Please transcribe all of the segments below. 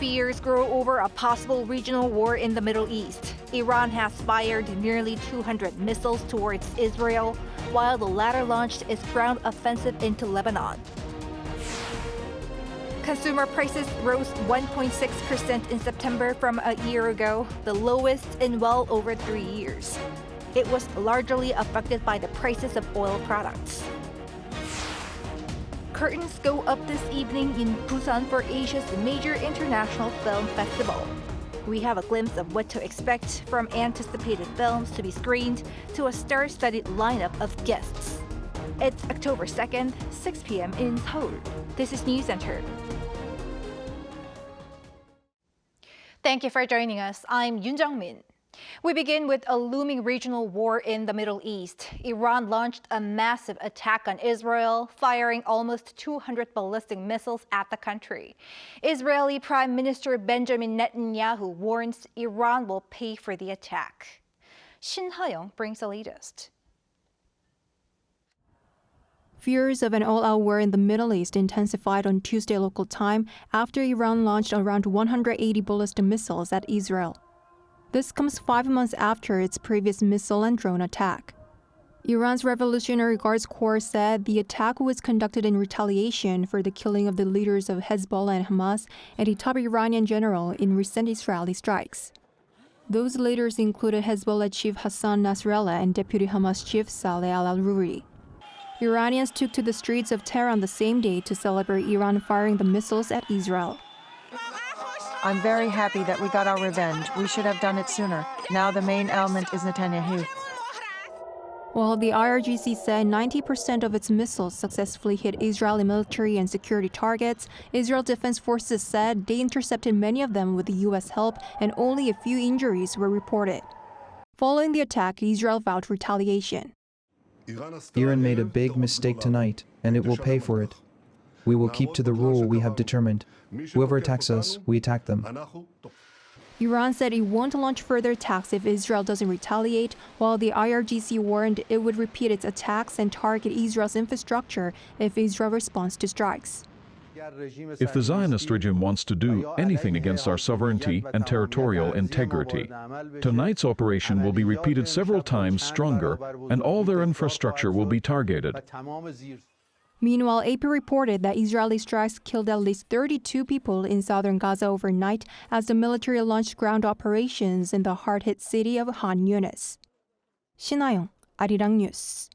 fears grow over a possible regional war in the Middle East. Iran has fired nearly 200 missiles towards Israel, while the latter launched its ground offensive into Lebanon. Consumer prices rose 1.6% in September from a year ago, the lowest in well over 3 years. It was largely affected by the prices of oil products. Curtains go up this evening in Busan for Asia's major international film festival. We have a glimpse of what to expect from anticipated films to be screened to a star-studded lineup of guests. It's October 2nd, 6 p.m. in Seoul. This is Newscenter. Thank you for joining us. I'm Yoon Jung-min. We begin with a looming regional war in the Middle East. Iran launched a massive attack on Israel, firing almost 200 ballistic missiles at the country. Israeli Prime Minister Benjamin Netanyahu warns Iran will pay for the attack. Shin Ha-young brings the latest. Fears of an all-out war in the Middle East intensified on Tuesday local time after Iran launched around 180 ballistic missiles at Israel. This comes 5 months after its previous missile and drone attack. Iran's Revolutionary Guards Corps said the attack was conducted in retaliation for the killing of the leaders of Hezbollah and Hamas and a top Iranian general in recent Israeli strikes. Those leaders included Hezbollah chief Hassan Nasrallah and deputy Hamas chief Saleh al-Aruri. Iranians took to the streets of Tehran the same day to celebrate Iran firing the missiles at Israel. I'm very happy that we got our revenge. We should have done it sooner. Now the main element is Netanyahu. While the IRGC said 90% of its missiles successfully hit Israeli military and security targets, Israel Defense Forces said they intercepted many of them with the U.S. help and only a few injuries were reported. Following the attack, Israel vowed retaliation. Iran made a big mistake tonight, and it will pay for it. We will keep to the rule we have determined. Whoever attacks us, we attack them. Iran said it won't launch further attacks if Israel doesn't retaliate, while the IRGC warned it would repeat its attacks and target Israel's infrastructure if Israel responds to strikes. If the Zionist regime wants to do anything against our sovereignty and territorial integrity, tonight's operation will be repeated several times stronger, and all their infrastructure will be targeted. Meanwhile, AP reported that Israeli strikes killed at least 32 people in southern Gaza overnight as the military launched ground operations in the hard-hit city of Han Yunis. Shin Ha-young, Arirang News.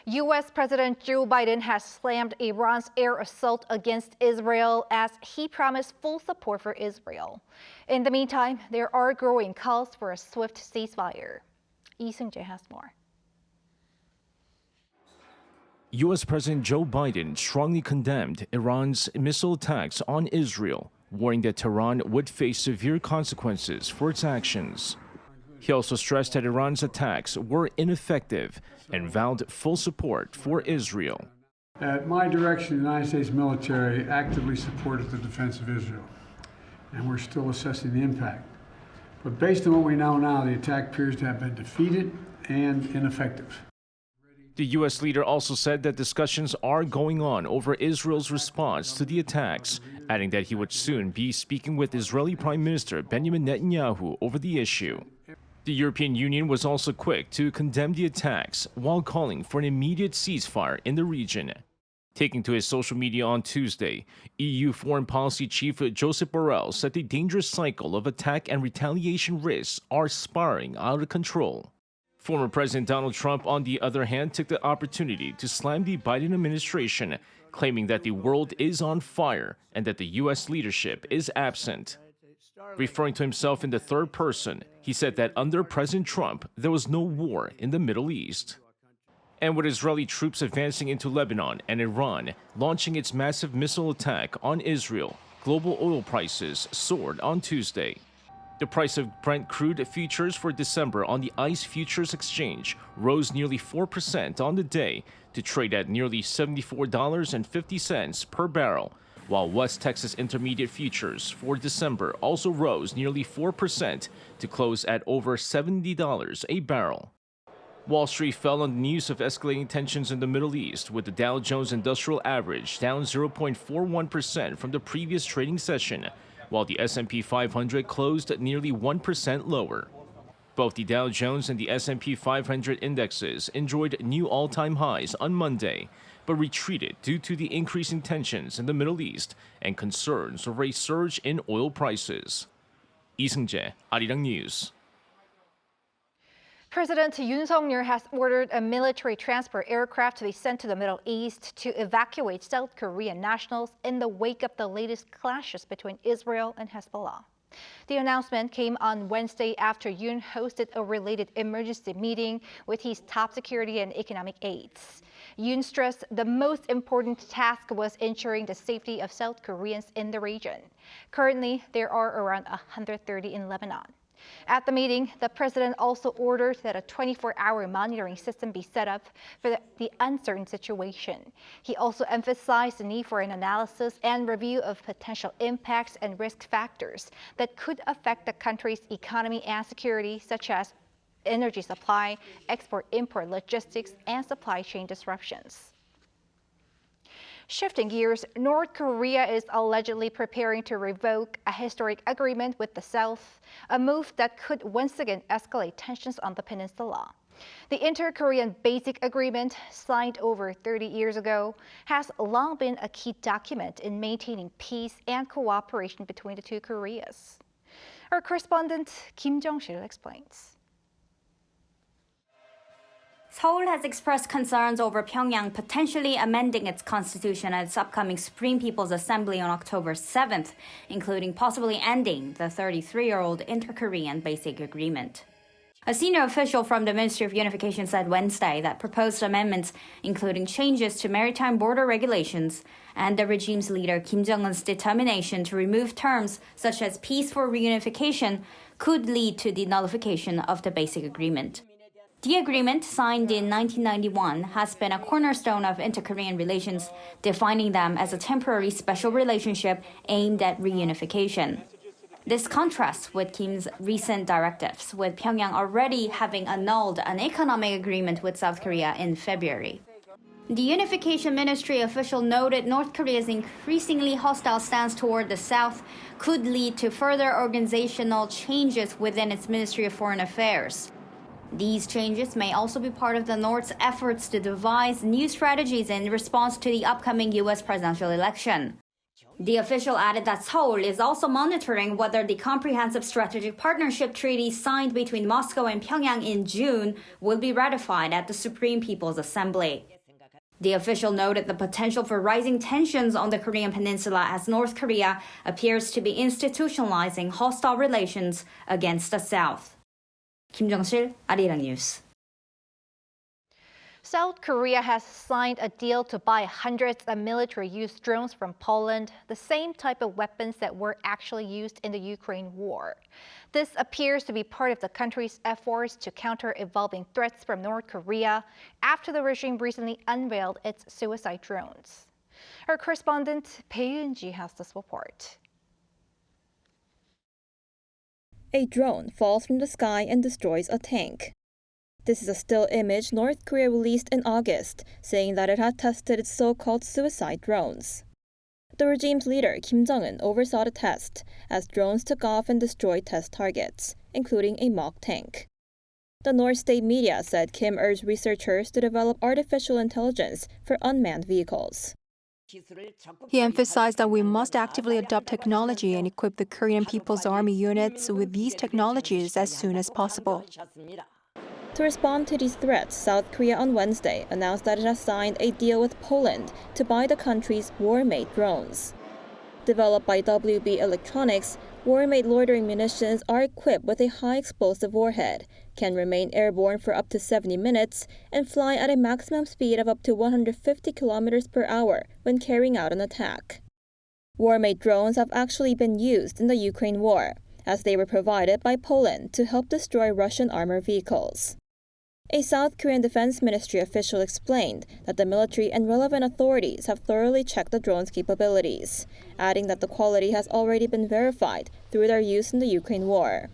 U.S. President Joe Biden has slammed Iran's air assault against Israel as he promised full support for Israel. In the meantime, there are growing calls for a swift ceasefire. Lee Seung-jae has more. U.S. President Joe Biden strongly condemned Iran's missile attacks on Israel, warning that Tehran would face severe consequences for its actions. He also stressed that Iran's attacks were ineffective and vowed full support for Israel. At my direction, the United States military actively supported the defense of Israel, and we're still assessing the impact. But based on what we know now, the attack appears to have been defeated and ineffective. The U.S. leader also said that discussions are going on over Israel's response to the attacks, adding that he would soon be speaking with Israeli Prime Minister Benjamin Netanyahu over the issue. The European Union was also quick to condemn the attacks while calling for an immediate ceasefire in the region. Taking to his social media on Tuesday, EU Foreign Policy Chief Josep Borrell said the dangerous cycle of attack and retaliation risks are spiraling out of control. Former President Donald Trump, on the other hand, took the opportunity to slam the Biden administration, claiming that the world is on fire and that the U.S. leadership is absent. Referring to himself in the third person, he said that under President Trump, there was no war in the Middle East. And with Israeli troops advancing into Lebanon and Iran launching its massive missile attack on Israel, global oil prices soared on Tuesday. The price of Brent crude futures for December on the ICE Futures Exchange rose nearly 4% on the day to trade at nearly $74.50 per barrel, while West Texas Intermediate futures for December also rose nearly 4% to close at over $70 a barrel. Wall Street fell on the news of escalating tensions in the Middle East, with the Dow Jones Industrial Average down 0.41% from the previous trading session, while the S&P 500 closed nearly 1% lower. Both the Dow Jones and the S&P 500 indexes enjoyed new all-time highs on Monday, but retreated due to the increasing tensions in the Middle East and concerns over a surge in oil prices. Lee Seung-jae, Arirang News. President Yoon has ordered a military transport aircraft to be sent to the Middle East to evacuate South Korean nationals in the wake of the latest clashes between Israel and Hezbollah. The announcement came on Wednesday after Yoon hosted a related emergency meeting with his top security and economic aides. Yoon stressed the most important task was ensuring the safety of South Koreans in the region. Currently, there are around 130 in Lebanon. At the meeting, the president also ordered that a 24-hour monitoring system be set up for the uncertain situation. He also emphasized the need for an analysis and review of potential impacts and risk factors that could affect the country's economy and security, such as energy supply, export-import logistics, and supply chain disruptions. Shifting gears, North Korea is allegedly preparing to revoke a historic agreement with the South, a move that could once again escalate tensions on the peninsula. The Inter-Korean Basic Agreement, signed over 30 years ago, has long been a key document in maintaining peace and cooperation between the two Koreas. Our correspondent Kim Jong-sil explains. Seoul has expressed concerns over Pyongyang potentially amending its constitution at its upcoming Supreme People's Assembly on October 7th, including possibly ending the 33-year-old Inter-Korean Basic Agreement. A senior official from the Ministry of Unification said Wednesday that proposed amendments, including changes to maritime border regulations and the regime's leader Kim Jong-un's determination to remove terms such as peaceful reunification, could lead to the nullification of the Basic Agreement. The agreement, signed in 1991, has been a cornerstone of inter-Korean relations, defining them as a temporary special relationship aimed at reunification. This contrasts with Kim's recent directives, with Pyongyang already having annulled an economic agreement with South Korea in February. The Unification Ministry official noted North Korea's increasingly hostile stance toward the South could lead to further organizational changes within its Ministry of Foreign Affairs. These changes may also be part of the North's efforts to devise new strategies in response to the upcoming U.S. presidential election. The official added that Seoul is also monitoring whether the Comprehensive Strategic Partnership Treaty signed between Moscow and Pyongyang in June will be ratified at the Supreme People's Assembly. The official noted the potential for rising tensions on the Korean peninsula as North Korea appears to be institutionalizing hostile relations against the South. Kim Jong-sil, Arirang News. South Korea has signed a deal to buy hundreds of military-use drones from Poland, the same type of weapons that were actually used in the Ukraine war. This appears to be part of the country's efforts to counter evolving threats from North Korea after the regime recently unveiled its suicide drones. Our correspondent Bae Eun-ji has this report. A drone falls from the sky and destroys a tank. This is a still image North Korea released in August, saying that it had tested its so-called suicide drones. The regime's leader, Kim Jong-un, oversaw the test, as drones took off and destroyed test targets, including a mock tank. The North state media said Kim urged researchers to develop artificial intelligence for unmanned vehicles. He emphasized that we must actively adopt technology and equip the Korean People's Army units with these technologies as soon as possible. To respond to these threats, South Korea on Wednesday announced that it has signed a deal with Poland to buy the country's war-made drones. Developed by WB Electronics, war-made loitering munitions are equipped with a high-explosive warhead, can remain airborne for up to 70 minutes, and fly at a maximum speed of up to 150 kilometers per hour when carrying out an attack. War-made drones have actually been used in the Ukraine war, as they were provided by Poland to help destroy Russian armored vehicles. A South Korean Defense Ministry official explained that the military and relevant authorities have thoroughly checked the drone's capabilities, adding that the quality has already been verified through their use in the Ukraine war.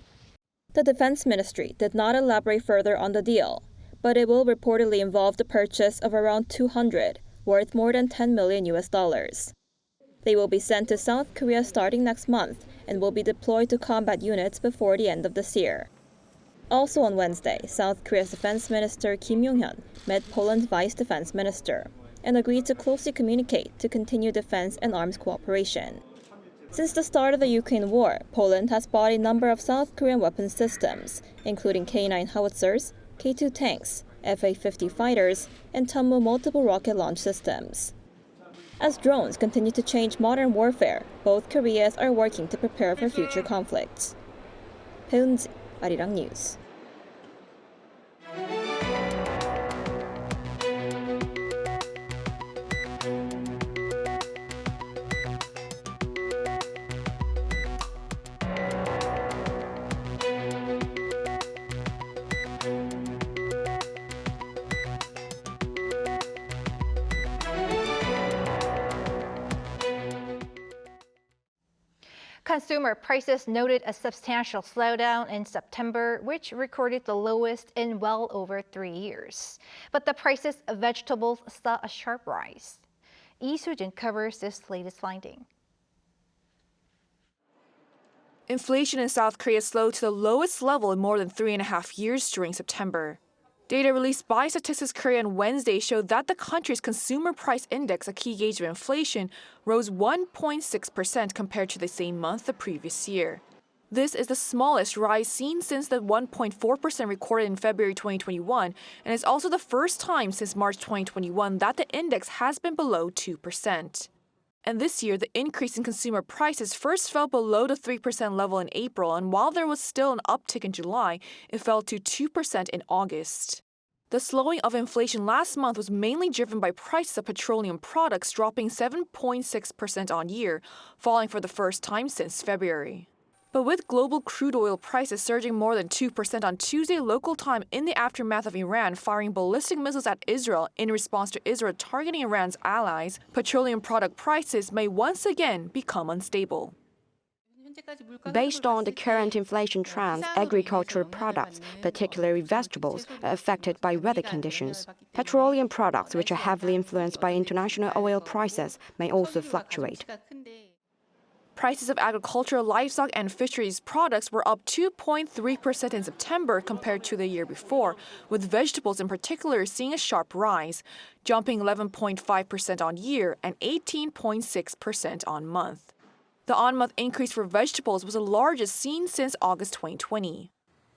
The Defense Ministry did not elaborate further on the deal, but it will reportedly involve the purchase of around 200, worth more than $10 million. They will be sent to South Korea starting next month and will be deployed to combat units before the end of this year. Also on Wednesday, South Korea's Defense Minister Kim Yong-hyun met Poland's Vice Defense Minister and agreed to closely communicate to continue defense and arms cooperation. Since the start of the Ukraine war, Poland has bought a number of South Korean weapons systems, including K-9 howitzers, K-2 tanks, F-A-50 fighters, and Tommu multiple rocket launch systems. As drones continue to change modern warfare, both Koreas are working to prepare for future conflicts. 배은지, Arirang News. Consumer prices noted a substantial slowdown in September, which recorded the lowest in well over 3 years. But the prices of vegetables saw a sharp rise. Lee Soo-jin covers this latest finding. Inflation in South Korea slowed to the lowest level in more than 3.5 years during September. Data released by Statistics Korea on Wednesday showed that the country's consumer price index, a key gauge of inflation, rose 1.6% compared to the same month the previous year. This is the smallest rise seen since the 1.4% recorded in February 2021, and is also the first time since March 2021 that the index has been below 2%. And this year, the increase in consumer prices first fell below the 3% level in April, and while there was still an uptick in July, it fell to 2% in August. The slowing of inflation last month was mainly driven by prices of petroleum products dropping 7.6% on year, falling for the first time since February. But with global crude oil prices surging more than 2% on Tuesday local time in the aftermath of Iran firing ballistic missiles at Israel in response to Israel targeting Iran's allies, petroleum product prices may once again become unstable. Based on the current inflation trends, agricultural products, particularly vegetables, are affected by weather conditions. Petroleum products, which are heavily influenced by international oil prices, may also fluctuate. Prices of agricultural, livestock, and fisheries products were up 2.3% in September compared to the year before, with vegetables in particular seeing a sharp rise, jumping 11.5% on year and 18.6% on month. The on-month increase for vegetables was the largest seen since August 2020.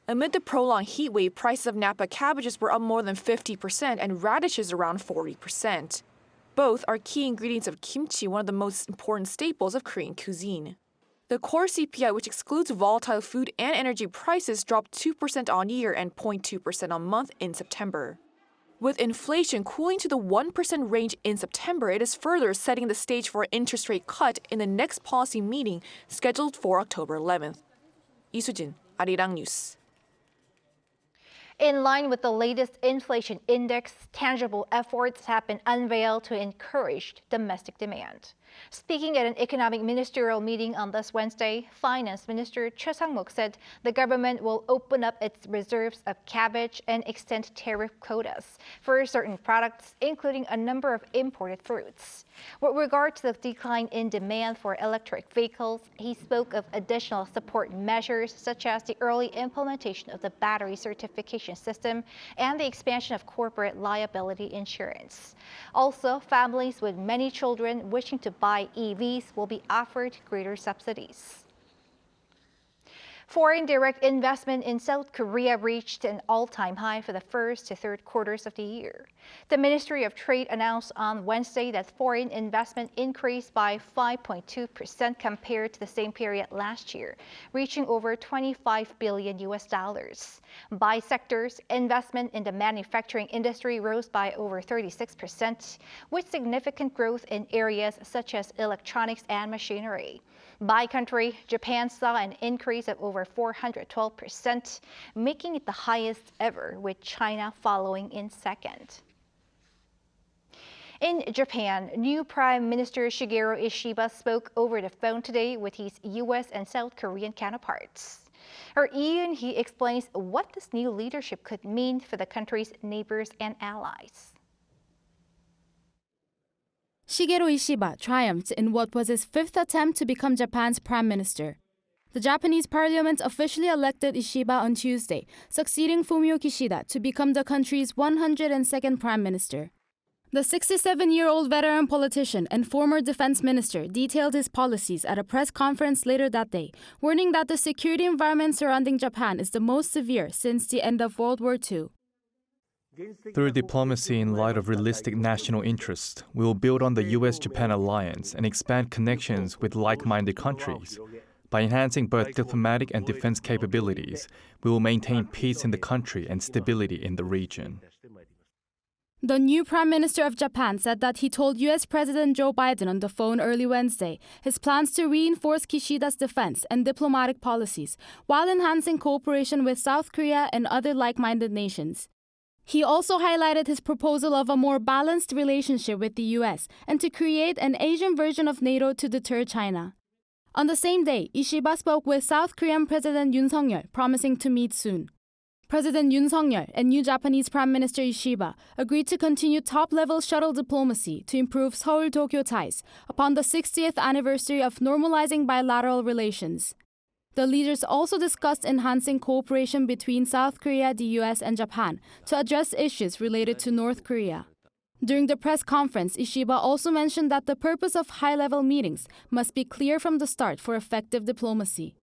Amid the prolonged heat wave, prices of Napa cabbages were up more than 50% and radishes around 40%. Both are key ingredients of kimchi, one of the most important staples of Korean cuisine. The core CPI, which excludes volatile food and energy prices, dropped 2% on year and 0.2% on month in September. With inflation cooling to the 1% range in September, it is further setting the stage for an interest rate cut in the next policy meeting scheduled for October 11th. Lee Soo-jin, Arirang News. In line with the latest inflation index, tangible efforts have been unveiled to encourage domestic demand. Speaking at an economic ministerial meeting on this Wednesday, Finance Minister Choi Sang-mok said the government will open up its reserves of cabbage and extend tariff quotas for certain products, including a number of imported fruits. With regard to the decline in demand for electric vehicles, he spoke of additional support measures such as the early implementation of the battery certification system and the expansion of corporate liability insurance. Also, families with many children wishing to buy EVs will be offered greater subsidies. Foreign direct investment in South Korea reached an all-time high for the first to third quarters of the year. The Ministry of Trade announced on Wednesday that foreign investment increased by 5.2% compared to the same period last year, reaching over $25 billion. By sectors, investment in the manufacturing industry rose by over 36%, with significant growth in areas such as electronics and machinery. By country, Japan saw an increase of over 412%, making it the highest ever, with China following in second. In Japan, new Prime Minister Shigeru Ishiba spoke over the phone today with his U.S. and South Korean counterparts. Our Yoon, he explains what this new leadership could mean for the country's neighbors and allies. Shigeru Ishiba triumphed in what was his 5th attempt to become Japan's prime minister. The Japanese parliament officially elected Ishiba on Tuesday, succeeding Fumio Kishida to become the country's 102nd prime minister. The 67-year-old veteran politician and former defense minister detailed his policies at a press conference later that day, warning that the security environment surrounding Japan is the most severe since the end of World War II. Through diplomacy in light of realistic national interests, we will build on the US-Japan alliance and expand connections with like-minded countries. By enhancing both diplomatic and defense capabilities, we will maintain peace in the country and stability in the region. The new Prime Minister of Japan said that he told U.S. President Joe Biden on the phone early Wednesday his plans to reinforce Kishida's defense and diplomatic policies while enhancing cooperation with South Korea and other like-minded nations. He also highlighted his proposal of a more balanced relationship with the U.S. and to create an Asian version of NATO to deter China. On the same day, Ishiba spoke with South Korean President Yoon, promising to meet soon. President Yoon and new Japanese Prime Minister Ishiba agreed to continue top-level shuttle diplomacy to improve Seoul-Tokyo ties upon the 60th anniversary of normalizing bilateral relations. The leaders also discussed enhancing cooperation between South Korea, the U.S., and Japan to address issues related to North Korea. During the press conference, Ishiba also mentioned that the purpose of high-level meetings must be clear from the start for effective diplomacy.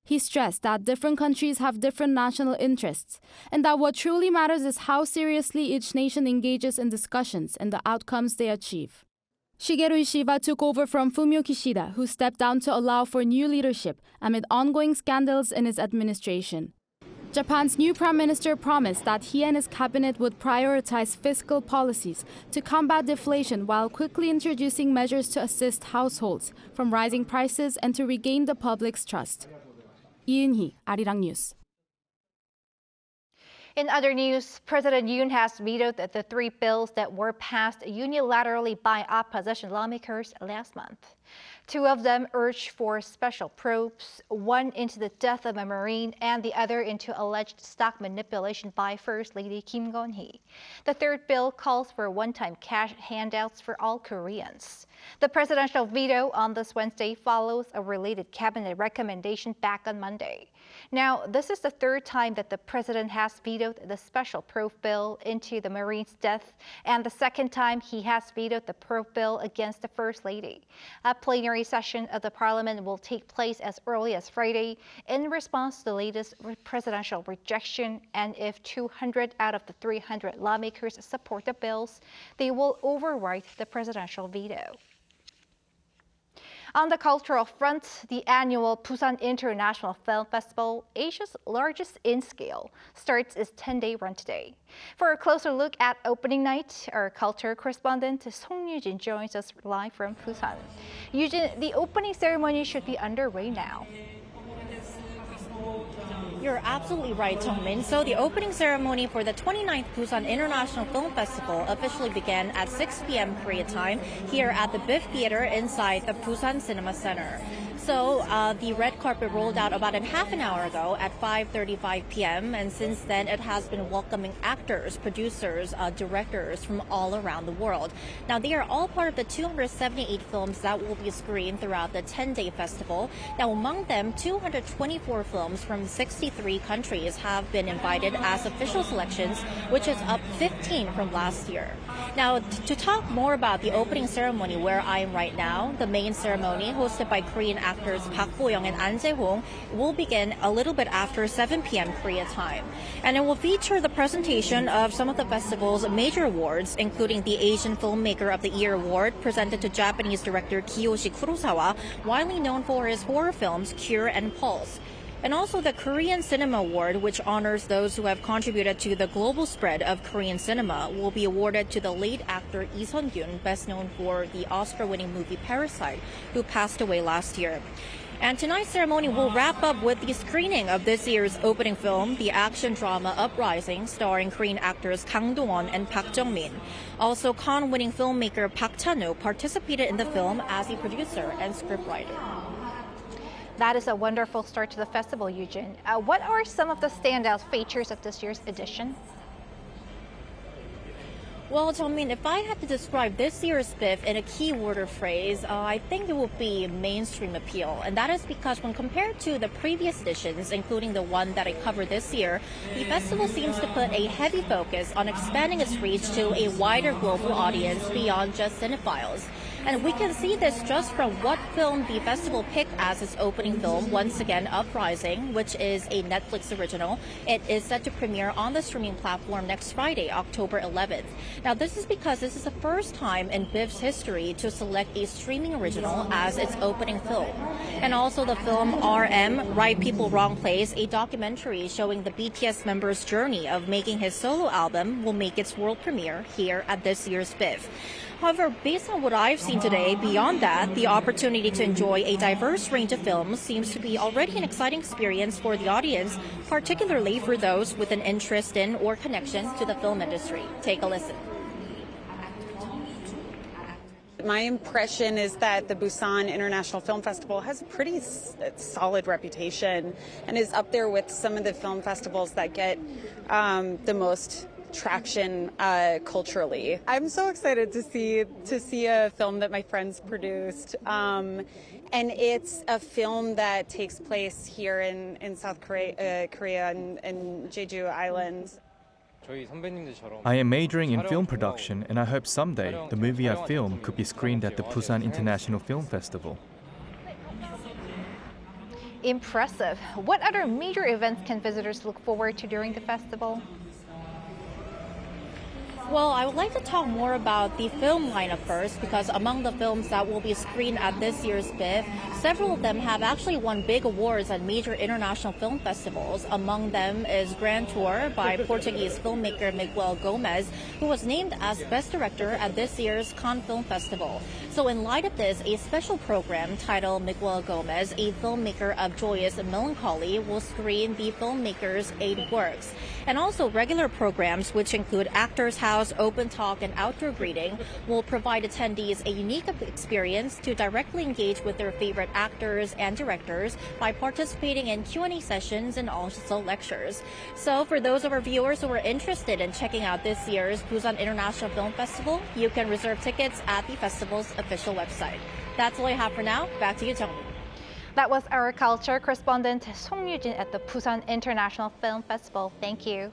He stressed that different countries have different national interests, and that what truly matters is how seriously each nation engages in discussions and the outcomes they achieve. Shigeru Ishiba took over from Fumio Kishida, who stepped down to allow for new leadership amid ongoing scandals in his administration. Japan's new prime minister promised that he and his cabinet would prioritize fiscal policies to combat deflation while quickly introducing measures to assist households from rising prices and to regain the public's trust. Yoon, Arirang News. In other news, President Yoon has vetoed the 3 bills that were passed unilaterally by opposition lawmakers last month. 2 of them urged for special probes, one into the death of a Marine and the other into alleged stock manipulation by First Lady Kim Gon-hee. The 3rd bill calls for one-time cash handouts for all Koreans. The presidential veto on this Wednesday follows a related cabinet recommendation back on Monday. Now, this is the 3rd time that the president has vetoed the special probe bill into the Marine's death, and the 2nd time he has vetoed the probe bill against the First Lady. A plenary session of the parliament will take place as early as Friday in response to the latest presidential rejection, and if 200 out of the 300 lawmakers support the bills, they will override the presidential veto. On the cultural front, the annual Busan International Film Festival, Asia's largest in scale, starts its 10-day run today. For a closer look at opening night, our culture correspondent Song Yujin joins us live from Busan. Yujin, the opening ceremony should be underway now. You're absolutely right, Jung-min. So the opening ceremony for the 29th Busan International Film Festival officially began at 6 p.m. Korea time here at the BIF Theater inside the Busan Cinema Center. So the red carpet rolled out about half an hour ago at 5:35 p.m. and since then it has been welcoming actors, producers, directors from all around the world. Now they are all part of the 278 films that will be screened throughout the 10-day festival. Now among them, 224 films from 63 countries have been invited as official selections, which is up 15 from last year. Now to talk more about the opening ceremony where I am right now, the main ceremony hosted by Korean actors Park Bo-young and An Jae-hong will begin a little bit after 7 p.m. Korea time. And it will feature the presentation of some of the festival's major awards, including the Asian Filmmaker of the Year award presented to Japanese director Kiyoshi Kurosawa, widely known for his horror films Cure and Pulse. And also the Korean Cinema Award, which honors those who have contributed to the global spread of Korean cinema, will be awarded to the late actor Lee Sun-gyun, best known for the Oscar-winning movie Parasite, who passed away last year. And tonight's ceremony will wrap up with the screening of this year's opening film, the action drama Uprising, starring Korean actors Kang Do-won and Park Jung-min. Also, Cannes-winning filmmaker Park Chan-wook participated in the film as a producer and scriptwriter. That is a wonderful start to the festival, Eugene. What are some of the standout features of this year's edition? Well, Jungmin, if I had to describe this year's BIF in a keyword or phrase, I think it would be mainstream appeal. And that is because when compared to the previous editions, including the one that I covered this year, the festival seems to put a heavy focus on expanding its reach to a wider global audience beyond just cinephiles. And we can see this just from what film the festival picked as its opening film, once again, Uprising, which is a Netflix original. It is set to premiere on the streaming platform next Friday, October 11th. Now, this is because this is the first time in BIF's history to select a streaming original as its opening film. And also the film RM, Right People, Wrong Place, a documentary showing the BTS member's journey of making his solo album, will make its world premiere here at this year's BIF. However, based on what I've seen today, beyond that, the opportunity to enjoy a diverse range of films seems to be already an exciting experience for the audience, particularly for those with an interest in or connection to the film industry. Take a listen. My impression is that the Busan International Film Festival has a pretty solid reputation and is up there with some of the film festivals that get the most traction culturally. I'm so excited to see a film that my friends produced, and it's a film that takes place here in South Korea and Jeju Islands. I am majoring in film production, and I hope someday the movie I film could be screened at the Busan International Film Festival. Impressive. What other major events can visitors look forward to during the festival? Well, I would like to talk more about the film lineup first, because among the films that will be screened at this year's BIF, several of them have actually won big awards at major international film festivals. Among them is Grand Tour by Portuguese filmmaker Miguel Gomez, who was named as Best Director at this year's Cannes Film Festival. So in light of this, a special program titled Miguel Gomez, a filmmaker of joyous melancholy, will screen the filmmaker's 8 works. And also regular programs, which include Actors House, Open Talk, and Outdoor Greeting, will provide attendees a unique experience to directly engage with their favorite actors and directors by participating in Q&A sessions and also lectures. So for those of our viewers who are interested in checking out this year's Busan International Film Festival, you can reserve tickets at the festival's official website. That's all I have for now. Back to you, Tony. That was our culture correspondent Song Yujin at the Busan International Film Festival. Thank you.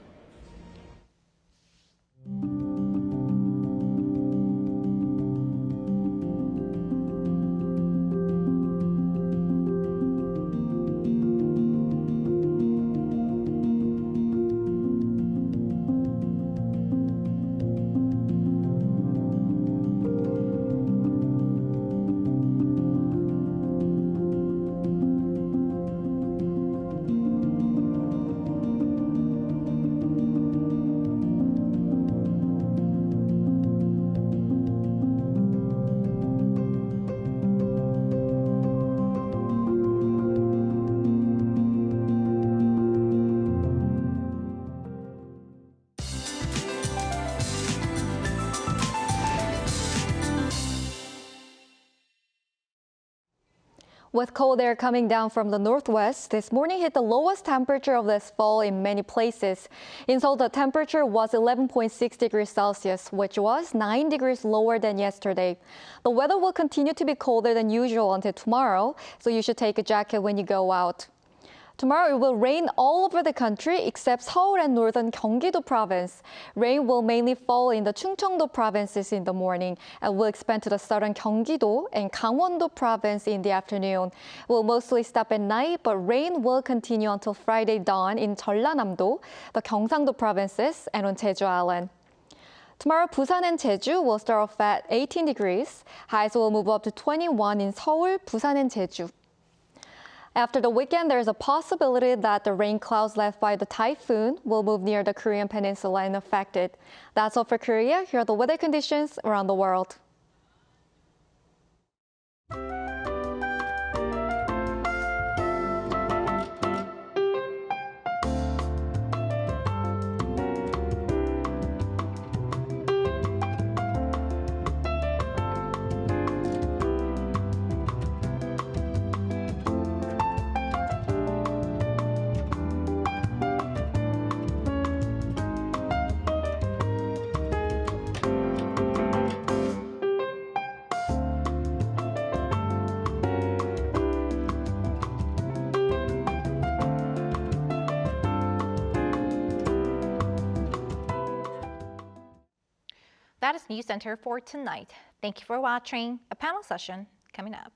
With cold air coming down from the northwest, this morning hit the lowest temperature of this fall in many places. In Seoul, the temperature was 11.6 degrees Celsius, which was 9 degrees lower than yesterday. The weather will continue to be colder than usual until tomorrow, so you should take a jacket when you go out. Tomorrow it will rain all over the country except Seoul and northern Gyeonggi-do province. Rain will mainly fall in the Chungcheong-do provinces in the morning and will expand to the southern Gyeonggi-do and Gangwon-do province in the afternoon. It will mostly stop at night, but rain will continue until Friday dawn in Jeollanam-do, the Gyeongsang-do provinces, and on Jeju Island. Tomorrow, Busan and Jeju will start off at 18 degrees. Highs will move up to 21 in Seoul, Busan, and Jeju. After the weekend, there is a possibility that the rain clouds left by the typhoon will move near the Korean peninsula and affect it. That's all for Korea. Here are the weather conditions around the world. That is Newscenter for tonight. Thank you for watching. A panel session coming up.